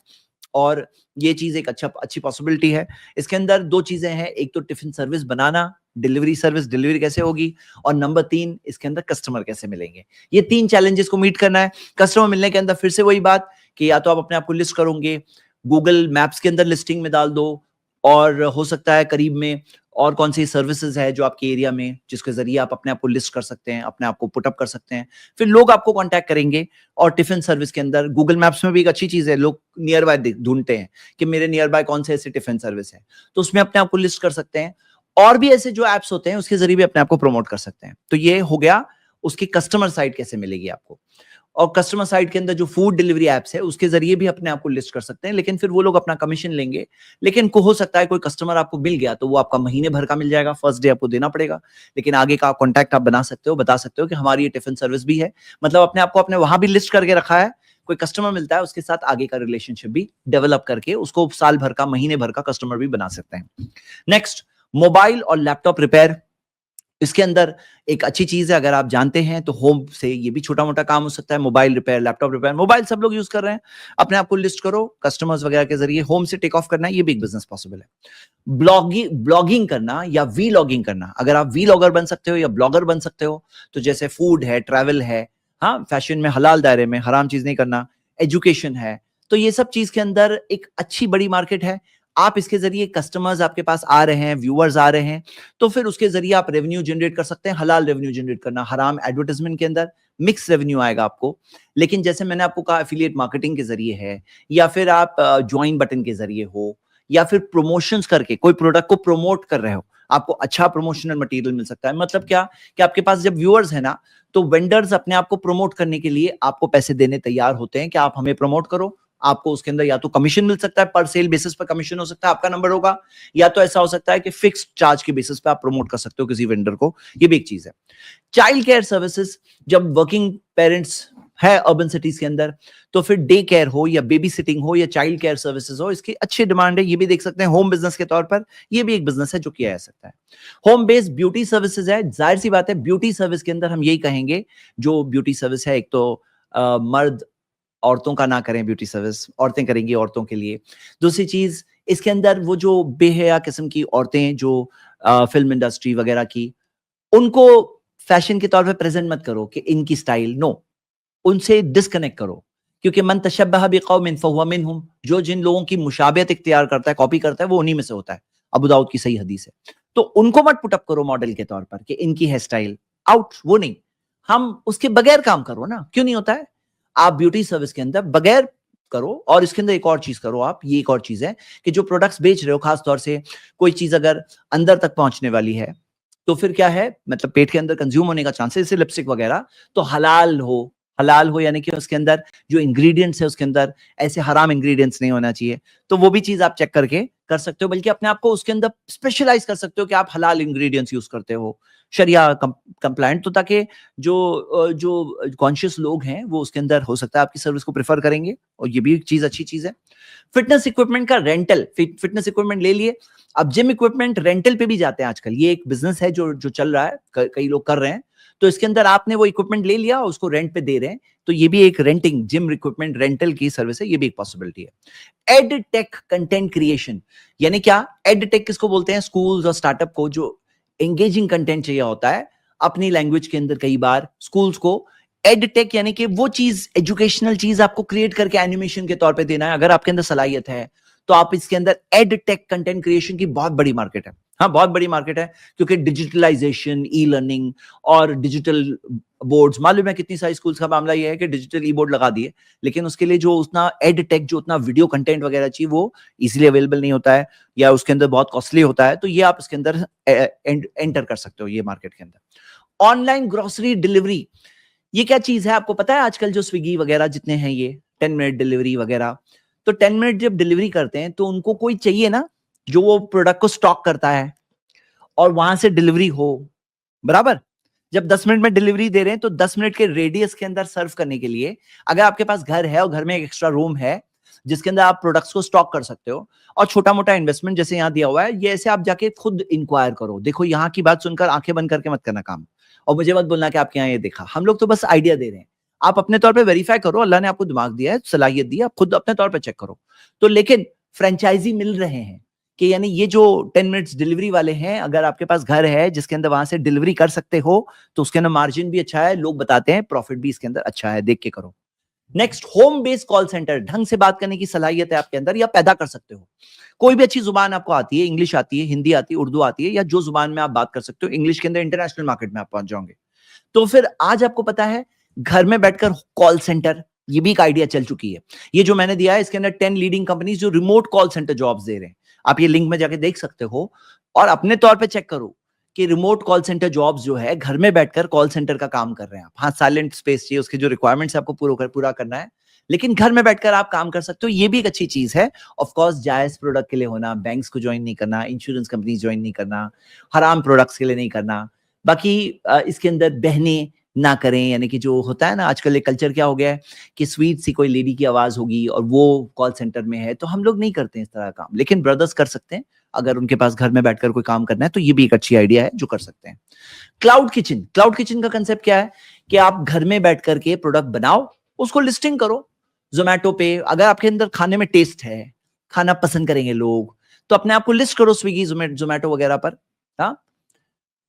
S1: और ये चीज एक अच्छी पॉसिबिलिटी है। इसके अंदर दो चीजें हैं, एक तो टिफिन सर्विस बनाना, डिलीवरी सर्विस, डिलीवरी कैसे होगी, और नंबर 3 इसके अंदर कस्टमर कैसे मिलेंगे। ये 3 चैलेंजेस को मीट करना है। कस्टमर मिलने के अंदर फिर से वही बात कि या तो आप अपने आप को लिस्ट करोगे, गूगल मैप्स के अंदर लिस्टिंग में डाल दो, और हो सकता है करीब में और कौन सी सर्विसेज है जो आपके एरिया में जिसके जरिए आप अपने आप को लिस्ट कर सकते हैं, अपने आप को पुटअप कर सकते हैं, फिर लोग आपको कांटेक्ट करेंगे। और टिफिन सर्विस के अंदर गूगल मैप्स में भी एक अच्छी चीज है, लोग नियर बाय ढूंढते हैं कि मेरे नियर बाय कौन से ऐसे टिफिन सर्विस है, तो उसमें अपने आप को लिस्ट कर सकते हैं। और भी ऐसे जो एप्स होते हैं उसके जरिए भी अपने आप को प्रमोट कर सकते हैं। तो ये हो गया उसकी कस्टमर साइड कैसे मिलेगी आपको। और कस्टमर साइड के अंदर जो फूड डिलीवरी एप्स है उसके जरिए भी अपने आप को लिस्ट कर सकते हैं, लेकिन फिर वो लोग अपना कमीशन लेंगे। लेकिन को हो सकता है कोई कस्टमर आपको मिल गया तो वो आपका महीने भर का मिल जाएगा, फर्स्ट डे आपको देना पड़ेगा, लेकिन आगे का कॉन्टैक्ट आप बना सकते हो, बता सकते हो कि हमारी ये टिफिन सर्विस भी है। मतलब अपने आप को अपने वहां भी लिस्ट करके रखा है, कोई कस्टमर मिलता है उसके साथ आगे का रिलेशनशिप भी डेवलप करके उसको साल भर का, महीने भर का कस्टमर भी बना सकते हैं। नेक्स्ट, मोबाइल और लैपटॉप रिपेयर। इसके अंदर एक अच्छी चीज है, अगर आप जानते हैं तो होम से ये भी छोटा मोटा काम हो सकता है, mobile repair, laptop repair. Mobile सब लोग यूज कर रहे हैं, अपने आप को लिस्ट करो कस्टमर्स वगैरह के जरिए, होम से टेक ऑफ करना, ये भी एक बिजनेस पॉसिबल है। ब्लॉगिंग करना या वी लॉगिंग करना, अगर आप वी लॉगर बन सकते हो या ब्लॉगर बन सकते हो, तो जैसे फूड है, ट्रैवल है, हाँ, फैशन में हलाल दायरे में, हराम चीज नहीं करना, एजुकेशन है, तो ये सब चीज के अंदर एक अच्छी बड़ी मार्केट है। आप इसके जरिए कस्टमर्स आपके पास आ रहे हैं, व्यूअर्स आ रहे हैं, तो फिर उसके जरिए आप रेवेन्यू जनरेट कर सकते हैं। हलाल रेवेन्यू जनरेट करना, हराम एडवर्टाइजमेंट के अंदर मिक्स रेवेन्यू आएगा आपको। लेकिन जैसे मैंने आपको कहा, एफिलिएट मार्केटिंग के जरिए है, या फिर आप ज्वाइन बटन के जरिए हो, या फिर प्रमोशंस करके कोई प्रोडक्ट को प्रमोट कर रहे हो, आपको अच्छा प्रमोशनल मटेरियल मिल सकता है। मतलब क्या कि आपके पास जब व्यूअर्स है ना, तो वेंडर्स अपने आप को प्रमोट करने के लिए आपको पैसे देने तैयार होते हैं कि आप हमें प्रमोट करो। आपको उसके अंदर या तो कमीशन मिल सकता है, पर सेल बेसिस पर कमीशन हो सकता है, आपका नंबर होगा, या तो ऐसा हो सकता है कि फिक्स्ड चार्ज के बेसिस पे आप प्रमोट कर सकते हो किसी वेंडर को। ये भी एक चीज है। चाइल्ड केयर सर्विसेज, जब वर्किंग पेरेंट्स है अर्बन सिटीज के अंदर, तो फिर डे केयर हो या बेबी सिटिंग हो या चाइल्ड केयर सर्विसेज हो, इसकी अच्छी डिमांड है। ये भी देख सकते हैं होम बिजनेस के तौर पर, ये भी एक बिजनेस है जो किया जा सकता है। होम बेस्ड ब्यूटी सर्विसेज है, जाहिर सी बात है ब्यूटी सर्विस के अंदर हम यही कहेंगे, जो ब्यूटी सर्विस है, एक तो मर्द औरतों का ना करें ब्यूटी सर्विस, औरतें करेंगी औरतों के लिए। दूसरी चीज, इसके अंदर वो जो बेहया किस्म की औरतें जो फिल्म इंडस्ट्री वगैरह की, उनको फैशन के तौर पे प्रेजेंट मत करो कि इनकी स्टाइल, नो, उनसे डिस्कनेक्ट करो, क्योंकि मन तशब्बह बिकौमिन फहुवा मिनहुम, जो जिन लोगों की मुशाबियत इख्तियार करता है, कॉपी करता है, वो उन्हीं में से होता है। अबू दाऊद की सही हदीस है। तो उनको मत पुटअप करो मॉडल के तौर पर कि इनकी हेयर स्टाइल आउट, वो नहीं। हम उसके बगैर काम करो ना, क्यों नहीं होता है? आप ब्यूटी सर्विस के अंदर बगैर करो, और इसके अंदर एक और चीज करो आप, ये एक और चीज है कि जो प्रोडक्ट्स बेच रहे हो, खास तौर से कोई चीज अगर अंदर तक पहुंचने वाली है, तो फिर क्या है, मतलब पेट के अंदर कंज्यूम होने का चांसेस, जैसे लिपस्टिक वगैरह, तो हलाल हो। हलाल हो यानी कि उसके अंदर जो इंग्रेडिएंट्स है उसके अंदर ऐसे हराम इंग्रेडिएंट्स नहीं होना चाहिए। तो वो भी चीज आप चेक करके कर सकते हो, बल्कि अपने आप को उसके अंदर स्पेशलाइज कर सकते हो कि आप हलाल इंग्रेडिएंट्स यूज करते हो, शरिया कंप्लायंट, तो ताकि जो कॉन्शियस लोग हैं वो उसके अंदर हो सकता है आपकी सर्विस को प्रेफर करेंगे। और ये भी एक चीज, अच्छी चीज है। फिटनेस इक्विपमेंट का रेंटल, फिटनेस इक्विपमेंट ले लिए, अब जिम इक्विपमेंट रेंटल पे भी जाते हैं आजकल। ये एक बिजनेस है जो चल रहा है, कई लोग कर रहे हैं। तो इसके अंदर आपने वो इक्विपमेंट ले लिया, उसको रेंट पे दे रहे हैं, तो ये भी एक रेंटिंग, जिम इक्विपमेंट रेंटल की सर्विस है, ये भी एक पॉसिबिलिटी है। एड टेक कंटेंट क्रिएशन, यानी क्या, एड टेक किसको बोलते हैं? स्कूल्स और स्टार्टअप को जो एंगेजिंग कंटेंट चाहिए होता है अपनी लैंग्वेज के अंदर, कई बार स्कूल्स को एड टेक यानी कि वो चीज, एजुकेशनल चीज आपको क्रिएट करके एनिमेशन के तौर पे देना है। अगर आपके अंदर सलाहियत है तो आप इसके अंदर एड टेक कंटेंट क्रिएशन की बहुत बड़ी मार्केट है। हाँ, बहुत बड़ी मार्केट है, क्योंकि डिजिटलाइजेशन, ई लर्निंग और डिजिटल बोर्ड्स, मालूम है कितनी सारी स्कूल्स का मामला ये है कि डिजिटल ई बोर्ड लगा दिए, लेकिन उसके लिए जो उतना एड टेक, जो उतना वीडियो कंटेंट वगैरह चाहिए, वो इजीली अवेलेबल नहीं होता है, या उसके अंदर बहुत कॉस्टली होता है। तो ये आप इसके अंदर एंटर कर सकते हो, ये मार्केट के अंदर। ऑनलाइन ग्रोसरी डिलीवरी, ये क्या चीज है आपको पता है? आजकल जो स्विगी वगैरह जितने हैं, ये 10 मिनट डिलीवरी वगैरह, तो 10 मिनट जब डिलीवरी करते हैं तो उनको कोई चाहिए ना जो वो प्रोडक्ट को स्टॉक करता है और वहां से डिलीवरी हो, बराबर। जब 10 मिनट में डिलीवरी दे रहे हैं तो 10 मिनट के रेडियस के अंदर सर्व करने के लिए, अगर आपके पास घर है और घर में एक एक्स्ट्रा रूम है जिसके अंदर आप प्रोडक्ट्स को स्टॉक कर सकते हो, और छोटा मोटा इन्वेस्टमेंट जैसे यहाँ दिया हुआ है, ये ऐसे आप जाके खुद इंक्वायर करो। देखो, यहाँ की बात सुनकर आंखें बंद करके मत करना काम, और मुझे मत बोलना कि आपके यहाँ ये देखा। हम लोग तो बस आइडिया दे रहे हैं, आप अपने तौर पे वेरीफाई करो, अल्लाह ने आपको दिमाग दिया है, सलाहियत दी है, आप खुद अपने तौर पे चेक करो। तो लेकिन फ्रेंचाइजी मिल रहे हैं कि यानी ये जो 10 मिनट्स डिलीवरी वाले हैं, अगर आपके पास घर है जिसके अंदर वहां से डिलीवरी कर सकते हो, तो उसके अंदर मार्जिन भी अच्छा है, लोग बताते हैं प्रॉफिट भी इसके अंदर अच्छा है, देख के करो। Next, home based call centre, ढंग से बात करने की सलाहियत है आपके अंदर, या पैदा कर सकते हो। कोई भी अच्छी जुबान आपको आती है, इंग्लिश आती है, हिंदी आती है, उर्दू आती है, या जो जुबान में आप बात कर सकते हो, इंग्लिश के अंदर इंटरनेशनल मार्केट में आप पहुंच जाओगे। तो फिर आज आपको पता है घर में बैठकर कॉल सेंटर, ये भी एक आइडिया चल चुकी है। ये जो मैंने दिया है इसके अंदर 10 लीडिंग कंपनीज जो remote call centre jobs they रहे हैं, आप ये लिंक में जाके देख सकते हो और अपने तौर पे चेक करो कि रिमोट कॉल सेंटर जॉब्स जो है घर में बैठकर कॉल सेंटर का काम कर रहे हैं आप। हाँ, साइलेंट स्पेस चाहिए, उसके जो रिक्वायरमेंट्स है आपको पूरा करना है, लेकिन घर में बैठकर आप काम कर सकते हो, ये भी एक अच्छी चीज है। ऑफ कोर्स जायज प्रोडक्ट के लिए होना, बैंक्स को ज्वाइन नहीं करना, इंश्योरेंस कंपनी ज्वाइन नहीं करना, हराम प्रोडक्ट्स के लिए नहीं करना। बाकी इसके अंदर बहने ना करें, यानी कि जो होता है ना आजकल एक कल्चर क्या हो गया है कि स्वीट सी कोई लेडी की आवाज होगी और वो कॉल सेंटर में है, तो हम लोग नहीं करते इस तरह का काम, लेकिन ब्रदर्स कर सकते हैं। अगर उनके पास घर में बैठकर कोई काम करना है तो ये भी एक अच्छी आइडिया है जो कर सकते हैं। क्लाउड किचन, क्लाउड किचन का कंसेप्ट क्या है कि आप घर में बैठ करके प्रोडक्ट बनाओ, उसको लिस्टिंग करो जोमेटो पे। अगर आपके अंदर खाने में टेस्ट है, खाना पसंद करेंगे लोग, तो अपने आप को लिस्ट करो स्विगी जोमेटो वगैरह पर। हाँ,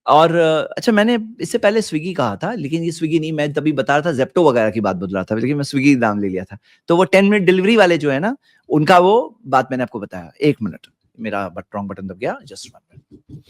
S1: और अच्छा, मैंने इससे पहले स्विगी कहा था, लेकिन ये स्विगी नहीं, मैं तभी बता रहा था जेप्टो वगैरह की बात बदल रहा था, लेकिन मैं स्विगी नाम ले लिया था। तो वो 10 मिनट डिलीवरी वाले जो है ना, उनका वो बात मैंने आपको बताया। 1 मिनट, मेरा रॉन्ग बटन दब गया, जस्ट 1 मिनट।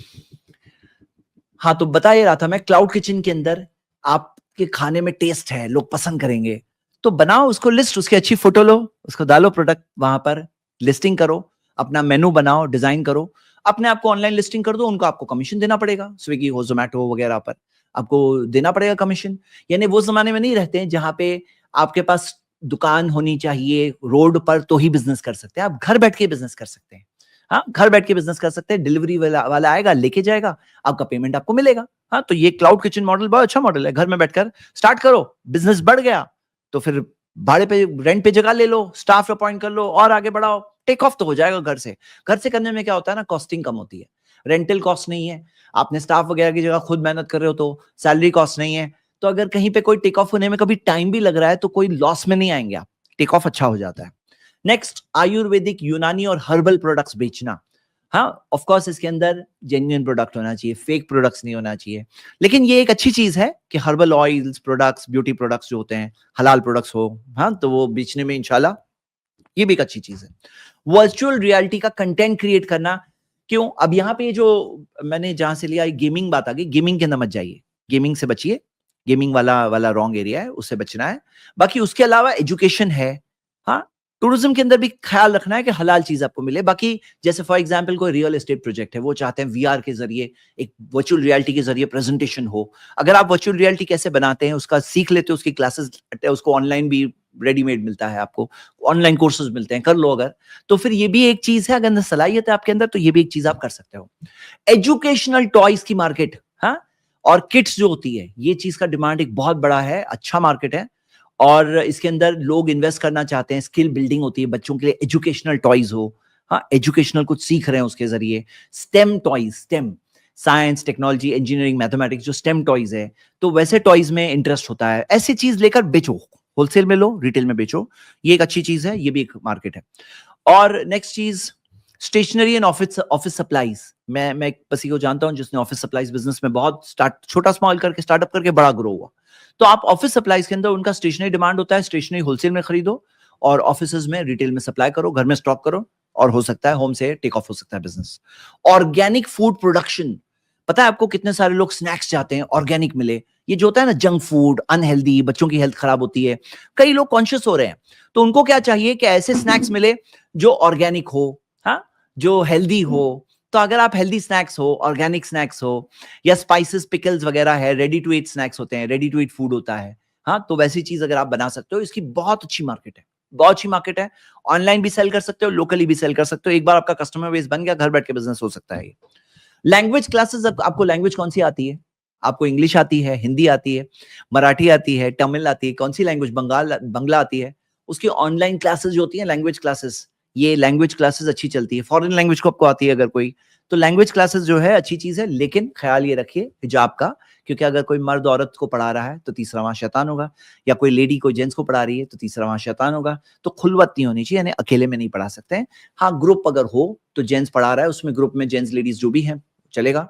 S1: हाँ, तो बता ये रहा था मैं, क्लाउड किचन के अंदर आपके खाने में टेस्ट है, लोग पसंद करेंगे, तो बनाओ उसको लिस्ट, उसकी अच्छी फोटो लो, उसको डालो प्रोडक्ट वहां पर, लिस्टिंग करो, अपना मेनू बनाओ, डिजाइन करो, अपने आप को ऑनलाइन लिस्टिंग कर दो, उनको आपको कमीशन देना पड़ेगा, स्विगी हो जोमेटो वगैरह पर आपको देना पड़ेगा कमीशन। यानी वो जमाने में नहीं रहते हैं जहां पे आपके पास दुकान होनी चाहिए रोड पर तो ही बिजनेस कर सकते हैं, आप घर बैठ के बिजनेस कर सकते हैं। हाँ, घर बैठ के बिजनेस कर सकते हैं, डिलीवरी वाला आएगा, लेके जाएगा, आपका पेमेंट आपको मिलेगा। हाँ, तो ये क्लाउड किचन मॉडल बहुत अच्छा मॉडल है, घर में बैठकर स्टार्ट करो, बिजनेस बढ़ गया तो फिर भाड़े पे, रेंट पे जगह ले लो, स्टाफ अपॉइंट कर लो और आगे बढ़ाओ, टेक ऑफ तो हो जाएगा घर से। घर से करने में क्या होता है ना, कॉस्टिंग कम होती है, रेंटल कॉस्ट नहीं है, आपने स्टाफ वगैरह की जगह खुद मेहनत कर रहे हो तो सैलरी कॉस्ट नहीं है, तो अगर कहीं पे कोई टेक ऑफ होने में कभी टाइम भी लग रहा है तो कोई लॉस में नहीं आएंगे आप, टेक ऑफ अच्छा हो जाता है। नेक्स्ट, आयुर्वेदिक, यूनानी और हर्बल प्रोडक्ट्स बेचना। हाँ, ऑफ कोर्स इसके अंदर जेन्युइन प्रोडक्ट होना चाहिए, फेक प्रोडक्ट्स नहीं होना चाहिए, लेकिन ये एक अच्छी चीज है कि herbal oils products, beauty products जो होते हैं, हलाल प्रोडक्ट्स हो, हाँ, तो वो बेचने में इंशाल्लाह ये भी एक अच्छी चीज है। वर्चुअल रियलिटी का कंटेंट क्रिएट करना, क्यों, अब यहाँ पे जो मैंने जहां से लिया गेमिंग बात आ गई, गेमिंग के अंदर मत जाइए, गेमिंग से बचिए, गेमिंग वाला वाला रॉन्ग एरिया है, उससे बचना है। बाकी उसके अलावा एजुकेशन है, हाँ, टूरिज्म के अंदर भी ख्याल रखना है कि हलाल चीज आपको मिले। बाकी जैसे फॉर एग्जांपल कोई रियल एस्टेट प्रोजेक्ट है, वो चाहते हैं वीआर के जरिए, एक वर्चुअल रियलिटी के जरिए प्रेजेंटेशन हो, अगर आप वर्चुअल रियलिटी कैसे बनाते हैं उसका सीख लेते हो, उसकी क्लासेस, उसको ऑनलाइन भी रेडीमेड मिलता है आपको, ऑनलाइन कोर्सेज मिलते हैं, कर लो अगर, तो फिर ये भी एक चीज है, अगर सलाहियत है आपके अंदर तो ये भी एक चीज आप कर सकते हो। एजुकेशनल टॉयज की मार्केट, हाँ, और किट्स जो होती है, ये चीज का डिमांड एक बहुत बड़ा है, अच्छा मार्केट है, और इसके अंदर लोग इन्वेस्ट करना चाहते हैं, स्किल बिल्डिंग होती है बच्चों के लिए, एजुकेशनल टॉयज हो, हाँ, एजुकेशनल कुछ सीख रहे हैं उसके जरिए, stem toys, stem, science, technology, engineering, mathematics, जो स्टेम टॉयज है, तो वैसे टॉयज में इंटरेस्ट होता है, ऐसी चीज लेकर बेचो, होलसेल में लो, रिटेल में बेचो, ये एक अच्छी चीज है, ये भी एक मार्केट है। और नेक्स्ट चीज, स्टेशनरी एंड ऑफिस सप्लाईज, मैं किसी को जानता हूं जिसने ऑफिस सप्लाईज बिजनेस में बहुत छोटा स्मॉल करके स्टार्टअप करके बड़ा ग्रो हुआ। तो आप ऑफिस सप्लाईज के अंदर उनका स्टेशनरी डिमांड होता है, स्टेशनरी होलसेल में खरीदो और ऑफिस में रिटेल में सप्लाई करो, घर में स्टॉक करो, और हो सकता है होम से टेक ऑफ हो सकता है बिजनेस। ऑर्गेनिक फूड प्रोडक्शन, पता है आपको कितने सारे लोग स्नैक्स चाहते हैं ऑर्गेनिक मिले, ये जो होता है ना जंक फूड, अनहेल्दी, बच्चों की हेल्थ खराब होती है, कई लोग कॉन्शियस हो रहे हैं, तो उनको क्या चाहिए कि ऐसे स्नैक्स मिले जो ऑर्गेनिक हो, हाँ, जो हेल्दी हो। तो अगर आप हेल्दी स्नैक्स हो, ऑर्गेनिक स्नैक्स हो, या स्पाइसेस, पिकल्स वगैरह है, रेडी टू ईट स्नैक्स होते हैं, रेडी टू ईट फूड होता है, हाँ, तो वैसी चीज अगर आप बना सकते हो, इसकी बहुत अच्छी मार्केट है, बहुत अच्छी मार्केट है। ऑनलाइन भी सेल कर सकते हो, लोकली भी सेल कर सकते हो, एक बार आपका कस्टमर बेस बन गया, घर बैठ के बिजनेस हो सकता है। लैंग्वेज क्लासेस, आपको लैंग्वेज कौन सी आती है, आपको इंग्लिश आती है, हिंदी आती है, मराठी आती है, तमिल आती है, कौन सी लैंग्वेज, बंगला आती है, उसकी ऑनलाइन क्लासेस जो होती है लैंग्वेज क्लासेस, ये लैंग्वेज क्लासेस अच्छी चलती है। फॉरेन लैंग्वेज को आपको आती है अगर कोई, तो लैंग्वेज क्लासेस जो है अच्छी चीज है, लेकिन ख्याल ये रखिए हिजाब का क्योंकि अगर कोई मर्द औरत को पढ़ा रहा है तो तीसरा वहां शैतान होगा, या कोई लेडी कोई जेंट्स को पढ़ा रही है तो तीसरा वहां शैतान होगा। तो खुलवत नहीं होनी चाहिए, यानी अकेले में नहीं पढ़ा सकते हैं। हाँ, ग्रुप अगर हो तो जेंट्स पढ़ा रहा है, उसमें ग्रुप में जेंट्स लेडीज जो भी है चलेगा,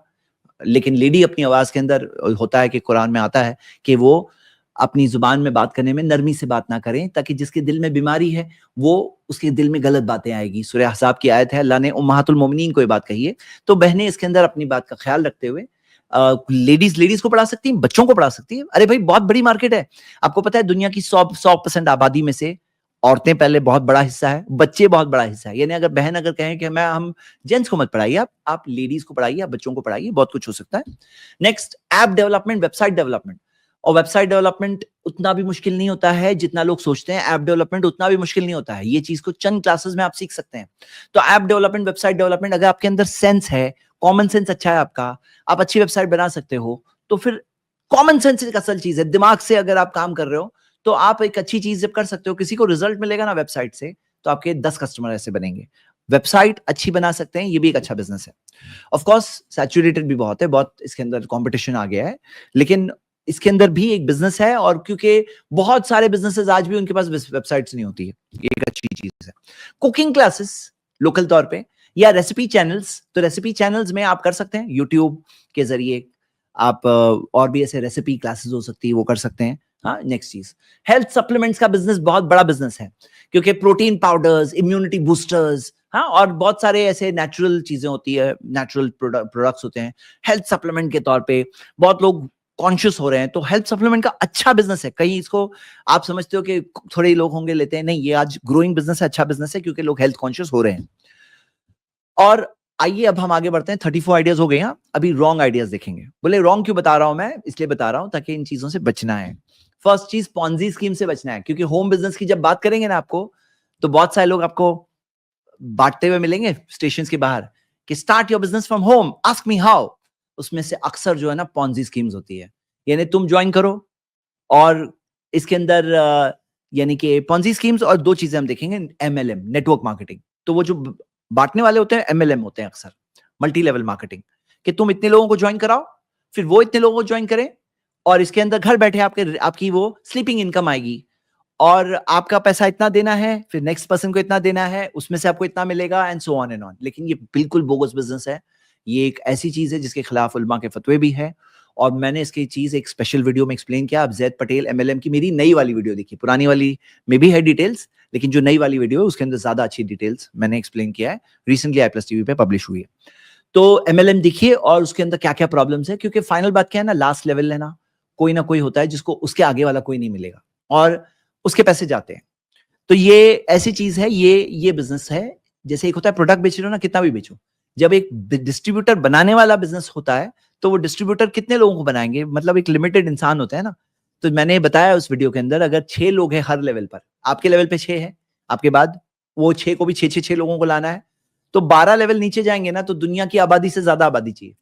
S1: लेकिन लेडी अपनी आवाज के अंदर होता है कि कुरान में आता है कि वो अपनी जुबान में बात करने में नरमी से बात ना करें, ताकि जिसके दिल में बीमारी है वो उसके दिल में गलत बातें आएगी। सूरह अहज़ाब की आयत है, अल्लाह ने उम्महातुल मोमिनीन को ये बात कही है। तो बहनें इसके अंदर अपनी बात का ख्याल रखते हुए लेडीज को पढ़ा सकती हैं, बच्चों को पढ़ा सकती है। अरे भाई बहुत बड़ी मार्केट है, आपको पता है दुनिया की 100% आबादी में से औरतें पहले बहुत बड़ा हिस्सा है, बच्चे बहुत बड़ा हिस्सा है। यानी अगर बहन अगर कहें कि हम जेंट्स को मत पढ़ाइए, आप लेडीज को पढ़ाइए, आप बच्चों को पढ़ाइए, बहुत कुछ हो सकता है। Next, app development, website development. और वेबसाइट डेवलपमेंट उतना भी मुश्किल नहीं होता है जितना लोग सोचते हैं, ऐप डेवलपमेंट उतना भी मुश्किल नहीं होता है। ये चीज को चंद क्लासेस में आप सीख सकते हैं। तो ऐप डेवलपमेंट, वेबसाइट डेवलपमेंट, अगर आपके अंदर सेंस है, कॉमन सेंस अच्छा है आपका, आप अच्छी वेबसाइट बना सकते हो, तो फिर कॉमन सेंस एक असल चीज है। दिमाग से अगर आप काम कर रहे हो तो आप एक अच्छी चीज जब कर सकते हो, किसी को रिजल्ट मिलेगा ना वेबसाइट से, तो आपके 10 कस्टमर ऐसे बनेंगे। वेबसाइट अच्छी बना सकते हैं, ये भी एक अच्छा बिजनेस है। ऑफ कोर्स सैचुरेटेड भी बहुत है, बहुत इसके अंदर कंपटीशन आ गया है, लेकिन इसके अंदर भी एक बिजनेस है। और क्योंकि बहुत सारे बिजनेसेस आज भी उनके पास वेबसाइट्स नहीं होती है, ये एक अच्छी चीज है। कुकिंग क्लासेस लोकल तौर पे, या रेसिपी चैनल्स, तो रेसिपी चैनल्स में आप कर सकते हैं यूट्यूब के जरिए आप, और भी ऐसे रेसिपी क्लासेस हो सकती है, वो कर सकते हैं। हाँ, नेक्स्ट चीज, हेल्थ सप्लीमेंट्स का बिजनेस बहुत बड़ा बिजनेस है, क्योंकि प्रोटीन पाउडर्स, इम्यूनिटी बूस्टर्स, हाँ, और बहुत सारे ऐसे नेचुरल चीजें होती है, नेचुरल प्रोडक्ट्स होते हैं हेल्थ सप्लीमेंट के तौर पे। बहुत लोग कॉन्शियस हो रहे हैं, तो हेल्थ सप्लीमेंट का अच्छा बिजनेस है। कहीं इसको आप समझते हो कि थोड़े ही लोग होंगे लेते हैं, नहीं, ये आज ग्रोइंग बिजनेस है, अच्छा बिजनेस है, क्योंकि लोग हेल्थ कॉन्शियस हो रहे हैं। और आइए अब हम आगे बढ़ते हैं। 34 आइडियाज हो गए हैं, अभी रॉन्ग आइडियाज देखेंगे। बोले रॉन्ग क्यों बता रहा हूं मैं? इसलिए बता रहा हूं ताकि इन चीजों से बचना है। फर्स्ट चीज, पॉन्जी स्कीम से बचना है, क्योंकि होम बिजनेस की जब बात करेंगे ना आपको, तो बहुत सारे लोग आपको बांटते हुए मिलेंगे स्टेशन के बाहर कि start your business from home, ask me how. उसमें से अक्सर जो है ना पॉन्जी स्कीम्स होती है, यानी तुम ज्वाइन करो, और इसके अंदर यानी कि पॉन्जी स्कीम्स, और दो चीजें हम देखेंगे, एमएलएम, नेटवर्क मार्केटिंग। तो वो जो बांटने वाले होते हैं एमएलएम होते हैं अक्सर, मल्टी लेवल मार्केटिंग, कि तुम इतने लोगों को ज्वाइन कराओ, फिर वो इतने लोगों को ज्वाइन करें, और इसके अंदर घर बैठे आपकी वो स्लीपिंग इनकम आएगी, और आपका पैसा इतना देना है, फिर नेक्स्ट पर्सन को इतना देना है, उसमें से आपको इतना मिलेगा, and so on and on. लेकिन ये बिल्कुल बोगस बिजनेस है। ये एक ऐसी चीज है जिसके खिलाफ उलमा के फतवे भी है, और मैंने इसकी चीज एक स्पेशल वीडियो में एक्सप्लेन किया। आप जैद पटेल एमएलएम की मेरी नई वाली वीडियो देखिए, पुरानी वाली में भी है डिटेल्स, लेकिन जो नई वाली वीडियो है उसके अंदर ज्यादा अच्छी डिटेल्स मैंने एक्सप्लेन किया है, रिसेंटली आई+ टीवी पे पब्लिश हुई है। तो एमएलएम देखिए, और उसके अंदर क्या क्या प्रॉब्लम्स है, क्योंकि फाइनल बात क्या है ना, लास्ट लेवल लेना, कोई ना कोई होता है जिसको उसके आगे वाला कोई नहीं मिलेगा, और उसके पैसे जाते हैं। तो ये ऐसी चीज है, ये बिजनेस है। जैसे एक होता है प्रोडक्ट बेच रहे हो ना, कितना भी बेचो, जब एक डिस्ट्रीब्यूटर बनाने वाला बिजनेस होता है, तो वो डिस्ट्रीब्यूटर कितने लोगों को बनाएंगे, मतलब एक लिमिटेड इंसान होता है ना। तो मैंने बताया उस वीडियो के अंदर, अगर 6 लोग हैं हर लेवल पर, आपके लेवल पे 6 है, आपके बाद वो 6 को भी 6 लोगों को लाना है, तो 12 लेवल नीचे जाएंगे ना, तो दुनिया की आबादी से ज्यादा आबादी चाहिए।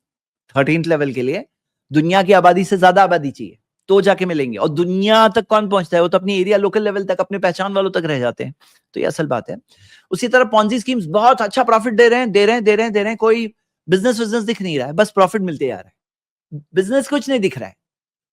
S1: 13th लेवल के लिए दुनिया की आबादी से ज्यादा आबादी चाहिए, तो जाके मिलेंगे। और दुनिया तक कौन पहुंचता है? वो तो अपनी एरिया लोकल लेवल तक, अपने पहचान वालों तक रह जाते हैं। तो ये असल बात है। उसी तरह पॉन्जी स्कीम्स बहुत अच्छा प्रॉफिट दे रहे हैं, कोई बिजनेस दिख नहीं रहा है, बस प्रॉफिट मिलते जा रहा है, बिजनेस कुछ नहीं दिख रहा है,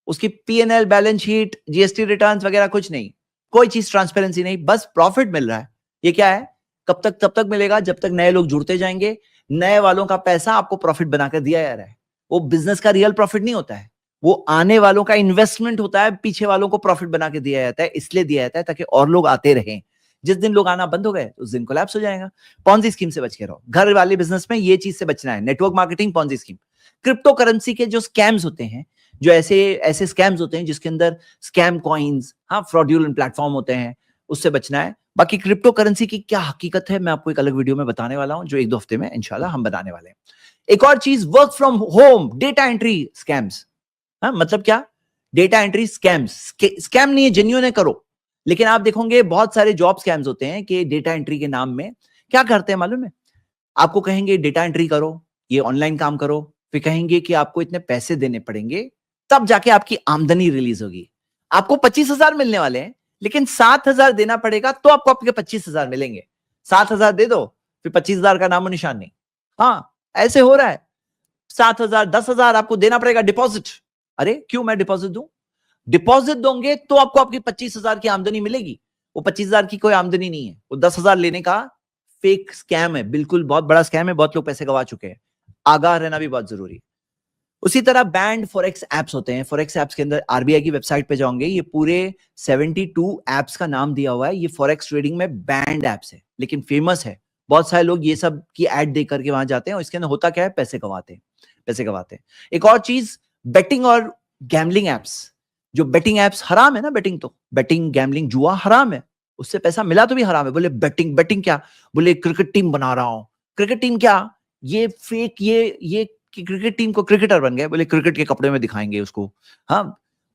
S1: उसकी P&L, balance sheet, GST returns वगैरह कुछ नहीं, कोई चीज ट्रांसपेरेंसी नहीं, बस प्रॉफिट मिल रहा है। ये क्या है? कब तक? तब तक मिलेगा जब तक नए लोग जुड़ते जाएंगे, नए वालों का पैसा आपको प्रॉफिट बनाकर दिया जा रहा है। वो बिजनेस का रियल प्रॉफिट नहीं होता है, वो आने वालों का इन्वेस्टमेंट होता है, पीछे वालों को प्रॉफिट बना के दिया जाता है, इसलिए दिया जाता है ताकि और लोग आते रहें। जिस दिन लोग आना बंद हो गए उस दिन कोलैप्स हो जाएगा। पॉन्जी स्कीम से बच के रहो, घर वाले बिजनेस में ये चीज से बचना है, network marketing, Ponzi scheme. Crypto currency के जो स्कैम्स होते हैं, जो ऐसे स्कैम्स होते हैं जिसके अंदर स्कैम कॉइन्स, हाँ, फ्रॉडुलेंट प्लेटफॉर्म होते हैं, उससे बचना है। बाकी क्रिप्टो करेंसी की क्या हकीकत है, मैं आपको एक अलग वीडियो में बताने वाला हूं, जो 1-2 हफ्ते में इंशाल्लाह हम बनाने वाले हैं। एक और चीज, work from home data entry scams. हाँ, मतलब क्या? डेटा एंट्री स्कैम्स, स्कैम नहीं है, जेन्युइन है, करो। लेकिन आप देखोगे बहुत सारे जॉब स्कैम्स होते हैं कि डेटा एंट्री के नाम में क्या करते हैं मालूम है? आपको कहेंगे डेटा एंट्री करो, ये ऑनलाइन काम करो, फिर कहेंगे कि आपको इतने पैसे देने पड़ेंगे, तब जाके आपकी आमदनी रिलीज होगी। आपको 25,000 मिलने वाले हैं, लेकिन 7,000 देना पड़ेगा, तो आपको आपके 25,000 मिलेंगे। 7,000 दे दो, फिर 25,000 का नामो निशान नहीं। हाँ, ऐसे हो रहा है। 7,000, 10,000 आपको देना पड़ेगा डिपॉजिट, अरे क्यों मैं डिपॉजिट दूं? डिपॉजिट दोगे तो आपको आपकी 25,000 की आमदनी मिलेगी। वो 25,000 की कोई आमदनी नहीं है, वो 10,000 लेने का फेक स्कैम है, बिल्कुल बहुत बड़ा स्कैम है, बहुत लोग पैसे गवा चुके हैं। आगाह रहना भी बहुत जरूरी है। उसी तरह बैंड फॉरेक्स एप्स होते हैं। फॉरेक्स एप्स के अंदर आरबीआई की वेबसाइट पे जाओगे, ये पूरे 72 एप्स का नाम दिया हुआ है। ये फॉरेक्स ट्रेडिंग में बैंड एप्स है, लेकिन फेमस है। बहुत सारे लोग ये सब की एड देख करके वहां जाते हैं और इसके अंदर होता क्या है, पैसे गवाते हैं, पैसे गवाते हैं। एक और चीज, बेटिंग और गैम्बलिंग एप्स। जो बेटिंग एप्स हराम है ना, बेटिंग तो बेटिंग गैम्बलिंग जुआ हराम है, उससे पैसा मिला तो भी हराम है। बोले बेटिंग, बेटिंग क्या? बोले क्रिकेट टीम बना रहा हूं। क्रिकेट टीम क्या? ये फेक, ये कि क्रिकेट टीम को क्रिकेटर बन गए, बोले क्रिकेट के कपड़े में दिखाएंगे उसको। हाँ,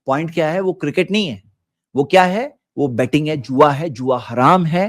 S1: पॉइंट क्या है, वो क्रिकेट नहीं है, वो क्या है, वो बेटिंग है, जुआ है, जुआ हराम है।